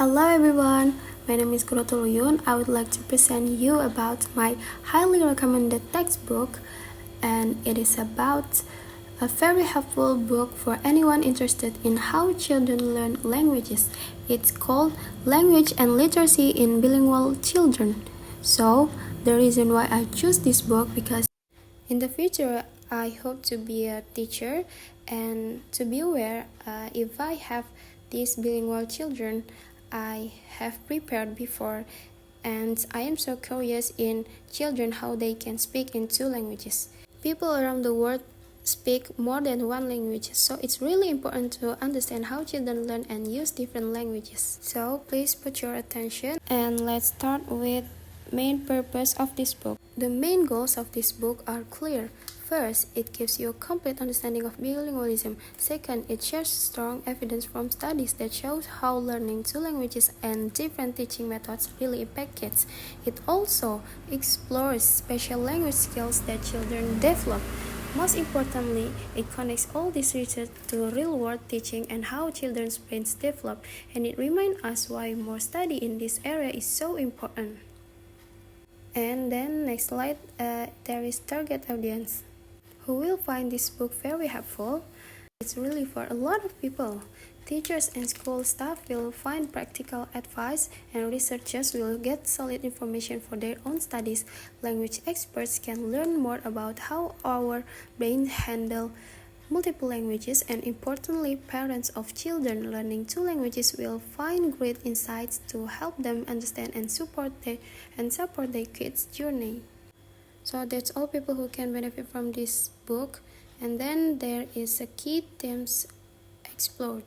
Hello everyone, my name is Kurotul Uyun. I would like to present you about my highly recommended textbook, and it is about a very helpful book for anyone interested in how children learn languages. It's called Language and Literacy in Bilingual Children. So, the reason why I choose this book because in the future I hope to be a teacher and to be aware if I have these bilingual children I have prepared before, and I am so curious in children how they can speak in two languages. People around the world speak more than one language, so it's really important to understand how children learn and use different languages. So please put your attention and let's start with main purpose of this book. The main goals of this book are clear. First, it gives you a complete understanding of bilingualism. Second, it shares strong evidence from studies that shows how learning two languages and different teaching methods really impact kids. It also explores special language skills that children develop. Most importantly, it connects all this research to real-world teaching and how children's brains develop, and it reminds us why more study in this area is so important. And then next slide, there is target audience. Who will find this book very helpful? It's really for a lot of people. Teachers and school staff will find practical advice, and researchers will get solid information for their own studies. Language experts can learn more about how our brains handle multiple languages, and importantly, parents of children learning two languages will find great insights to help them understand and support their kids' journey. So that's all people who can benefit from this book. And then there is a key themes explored.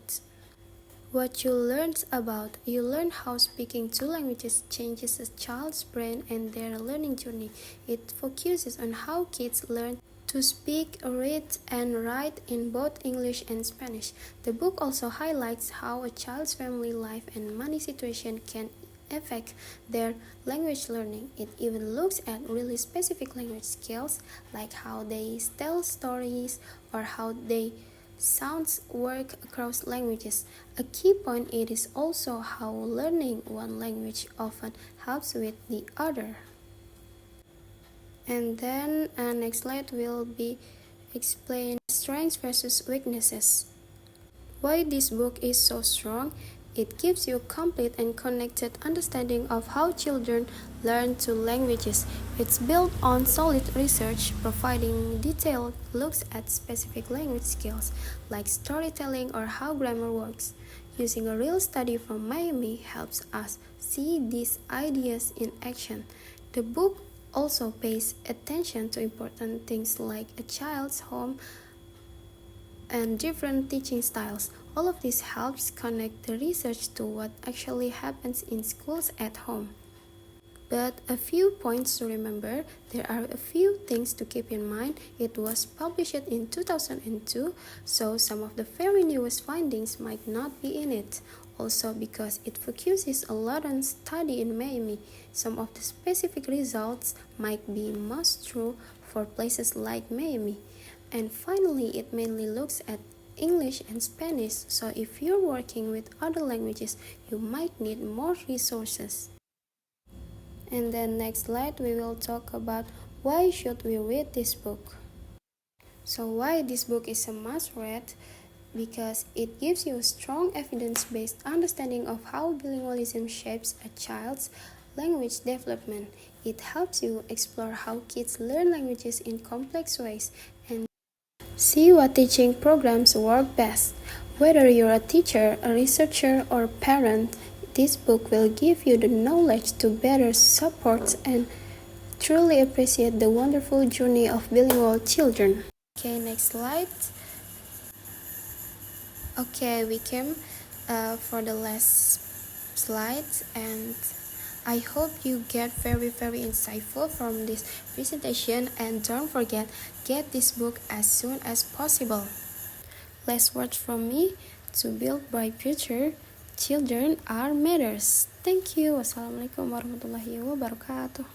What you learned about. You learn how speaking two languages changes a child's brain and their learning journey. It focuses on how kids learn to speak, read, and write in both English and Spanish. The book also highlights how a child's family life and money situation can affect their language learning. It even looks at really specific language skills like how they tell stories or how they sounds work across languages. A key point it is also how learning one language often helps with the other. And then next slide will be explain strengths versus weaknesses. Why this book is so strong? It gives you a complete and connected understanding of how children learn two languages. It's built on solid research, providing detailed looks at specific language skills, like storytelling or how grammar works. Using a real study from Miami helps us see these ideas in action. The book also pays attention to important things like a child's home and different teaching styles. All of this helps connect the research to what actually happens in schools at home. But a few points to remember, there are a few things to keep in mind. It was published in 2002, so some of the very newest findings might not be in it. Also because it focuses a lot on study in Miami, some of the specific results might be most true for places like Miami. And finally, it mainly looks at English and Spanish, so if you're working with other languages, you might need more resources. And then next slide, we will talk about why should we read this book. So why this book is a must read? Because it gives you a strong evidence-based understanding of how bilingualism shapes a child's language development. It helps you explore how kids learn languages in complex ways and see what teaching programs work best. Whether you're a teacher, a researcher, or a parent, this book will give you the knowledge to better support and truly appreciate the wonderful journey of bilingual children. Okay, next slide. Okay, we came for the last slide, and I hope you get very insightful from this presentation, and don't forget, get this book as soon as possible. Last words from me, to build bright future, children are matters. Thank you. Wassalamualaikum warahmatullahi wabarakatuh.